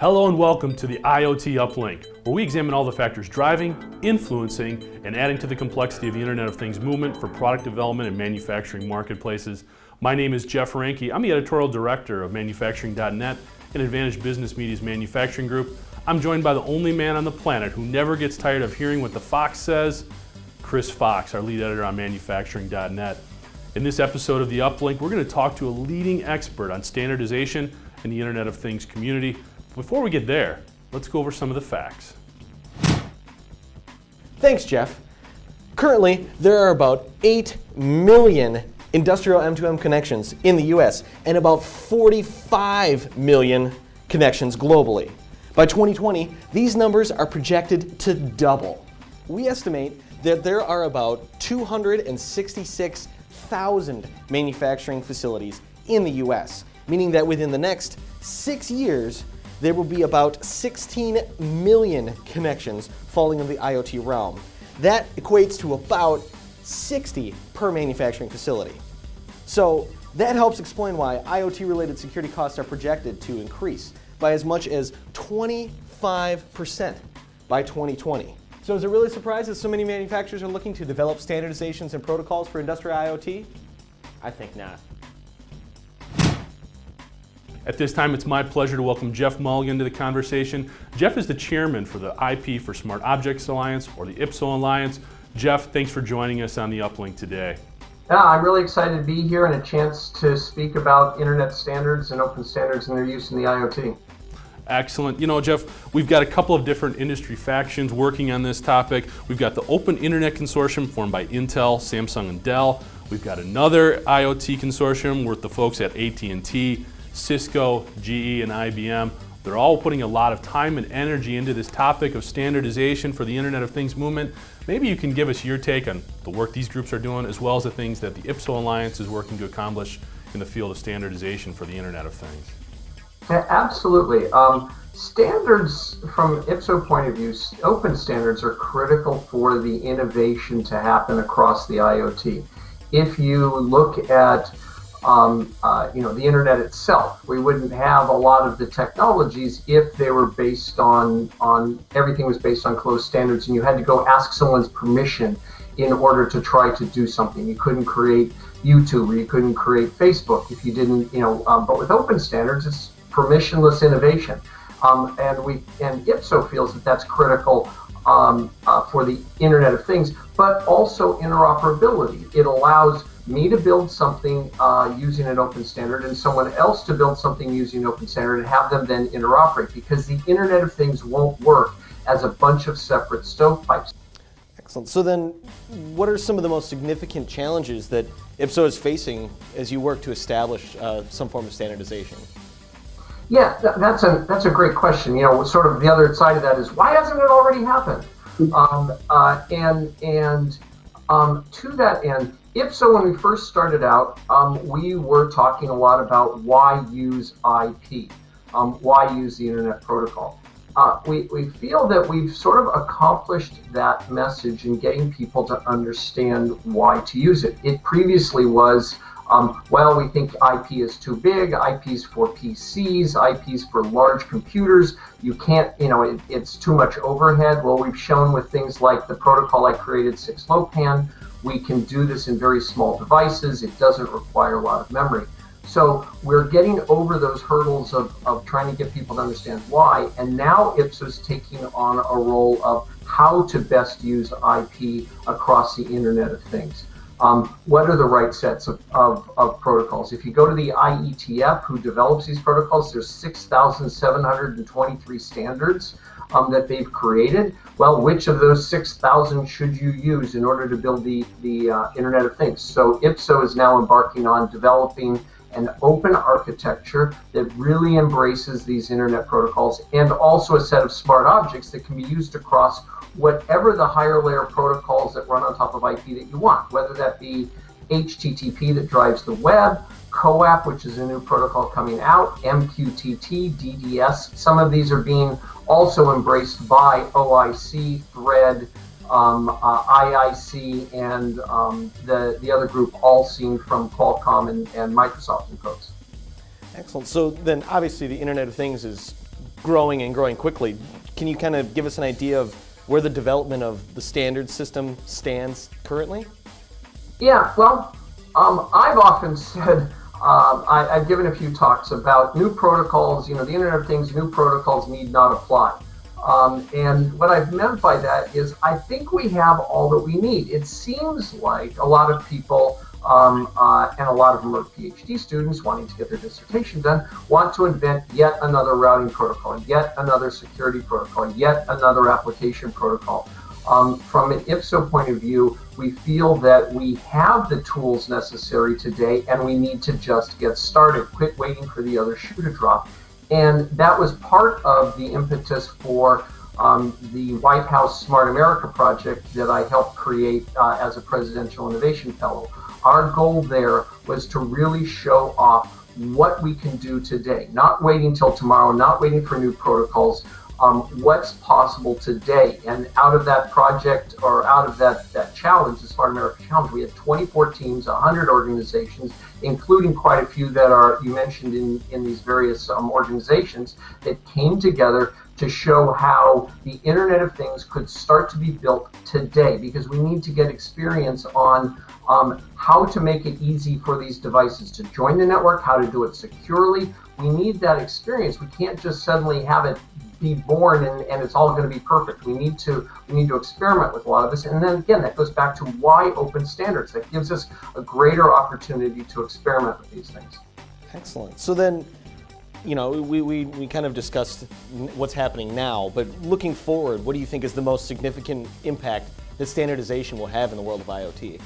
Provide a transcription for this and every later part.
Hello and welcome to the IoT Uplink, where we examine all the factors driving, influencing, and adding to the complexity of the Internet of Things movement for product development and manufacturing marketplaces. My name is Geoff Mulligan. I'm the editorial director of Manufacturing.NET and Advantage Business Media's manufacturing group. I'm joined by the only man on the planet who never gets tired of hearing what the Fox says, Chris Fox, our lead editor on Manufacturing.NET. In this episode of the Uplink, we're going to talk to a leading expert on standardization in the Internet of Things community. Before we get there, let's go over some of the facts. Thanks, Jeff. Currently, there are about 8 million industrial M2M connections in the US and about 45 million connections globally. By 2020, these numbers are projected to double. We estimate that there are about 266,000 manufacturing facilities in the US, meaning that within the next 6 years, there will be about 16 million connections falling in the IoT realm. That equates to about 60 per manufacturing facility. So that helps explain why IoT-related security costs are projected to increase by as much as 25% by 2020. So is it really a surprise that so many manufacturers are looking to develop standardizations and protocols for industrial IoT? I think not. At this time, it's my pleasure to welcome Geoff Mulligan to the conversation. Geoff is the chairman for the IP for Smart Objects Alliance, or the IPSO Alliance. Geoff, thanks for joining us on the Uplink today. Yeah, I'm really excited to be here and a chance to speak about Internet standards and open standards and their use in the IoT. Excellent. You know, Geoff, we've got a couple of different industry factions working on this topic. We've got the Open Internet Consortium formed by Intel, Samsung, and Dell. We've got another IoT consortium with the folks at AT&T, Cisco, GE, and IBM. They're all putting a lot of time and energy into this topic of standardization for the Internet of Things movement. Maybe you can give us your take on the work these groups are doing, as well as the things that the IPSO Alliance is working to accomplish in the field of standardization for the Internet of Things. Yeah, absolutely. Standards from IPSO point of view, open standards are critical for the innovation to happen across the IoT. If you look at the internet itself, we wouldn't have a lot of the technologies if they were based on everything was based on closed standards, and you had to go ask someone's permission in order to try to do something. You couldn't create YouTube or you couldn't create Facebook if you didn't, but with open standards, it's permissionless innovation. And IPSO feels that that's critical for the Internet of Things, but also interoperability. It allows me to build something using an open standard and someone else to build something using an open standard and have them then interoperate, because the Internet of Things won't work as a bunch of separate stovepipes. Excellent. So then, what are some of the most significant challenges that IPSO is facing as you work to establish some form of standardization? Yeah, that's a great question. Sort of the other side of that is, why hasn't it already happened? To that end, IPSO, when we first started out, we were talking a lot about why use IP, why use the Internet Protocol. We feel that we've sort of accomplished that message in getting people to understand why to use it. It previously was, we think IP is too big, IP's for PCs, IP's for large computers, you can't, it's too much overhead. Well, we've shown with things like the protocol I created, 6LoWPAN, we can do this in very small devices. It doesn't require a lot of memory. So we're getting over those hurdles of trying to get people to understand why, and now IPSO's taking on a role of how to best use IP across the Internet of Things. What are the right sets of protocols? If you go to the IETF, who develops these protocols, there's 6,723 standards that they've created. Well, which of those 6,000 should you use in order to build the Internet of Things? So IPSO is now embarking on developing an open architecture that really embraces these Internet protocols, and also a set of smart objects that can be used across whatever the higher layer protocols that run on top of IP that you want, whether that be HTTP that drives the web, CoAP, which is a new protocol coming out, MQTT, DDS. Some of these are being also embraced by OIC, Thread, IIC, and the other group, all seen from Qualcomm and Microsoft and folks. Excellent. So then obviously the Internet of Things is growing and growing quickly. Can you kind of give us an idea of where the development of the standard system stands currently? Yeah, well, I've often said, I've given a few talks about new protocols, the Internet of Things, new protocols need not apply. And what I've meant by that is I think we have all that we need. It seems like a lot of people, and a lot of them are PhD students wanting to get their dissertation done, want to invent yet another routing protocol, yet another security protocol, yet another application protocol. From an IPSO point of view, we feel that we have the tools necessary today and we need to just get started, quit waiting for the other shoe to drop. And that was part of the impetus for the White House Smart America project that I helped create as a Presidential Innovation Fellow. Our goal there was to really show off what we can do today, not waiting till tomorrow, not waiting for new protocols, what's possible today. And out of that project, or out of that challenge, the Smart America Challenge, we had 24 teams, 100 organizations, including quite a few that are, you mentioned in these various organizations, that came together to show how the Internet of Things could start to be built today, because we need to get experience on how to make it easy for these devices to join the network, how to do it securely. We need that experience. We can't just suddenly have it be born and it's all going to be perfect. We need to experiment with a lot of this. And then again, that goes back to why open standards. That gives us a greater opportunity to experiment with these things. Excellent. So then, we kind of discussed what's happening now, but looking forward, what do you think is the most significant impact that standardization will have in the world of IoT?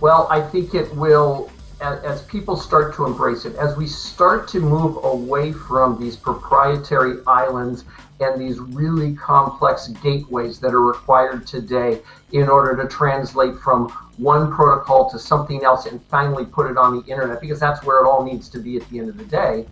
Well, I think it will, as people start to embrace it, as we start to move away from these proprietary islands and these really complex gateways that are required today in order to translate from one protocol to something else and finally put it on the internet, because that's where it all needs to be at the end of the day,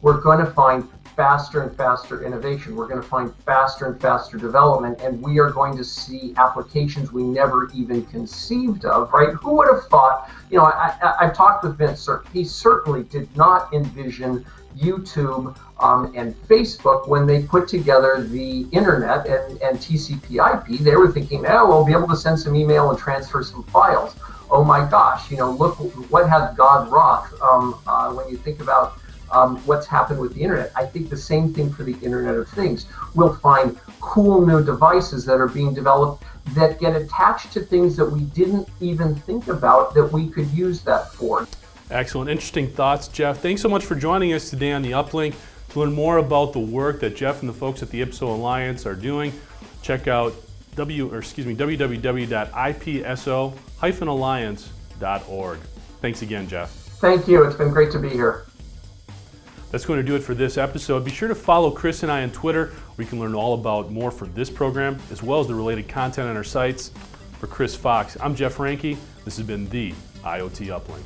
we're going to find faster and faster innovation. We're going to find faster and faster development, and we are going to see applications we never even conceived of, right? Who would have thought, I've talked with Vince, he certainly did not envision YouTube and Facebook when they put together the internet and TCP/IP. They were thinking, we'll be able to send some email and transfer some files. Oh my gosh, look what has God wrought when you think about what's happened with the internet. I think the same thing for the Internet of Things. We'll find cool new devices that are being developed that get attached to things that we didn't even think about that we could use that for. Excellent, interesting thoughts, Geoff. Thanks so much for joining us today on the Uplink. To learn more about the work that Geoff and the folks at the IPSO Alliance are doing, check out www.ipso-alliance.org. Thanks again, Geoff. Thank you. It's been great to be here. That's going to do it for this episode. Be sure to follow Chris and I on Twitter, where you can learn all about more for this program, as well as the related content on our sites. For Chris Fox, I'm Jeff Ranke. This has been the IoT Uplink.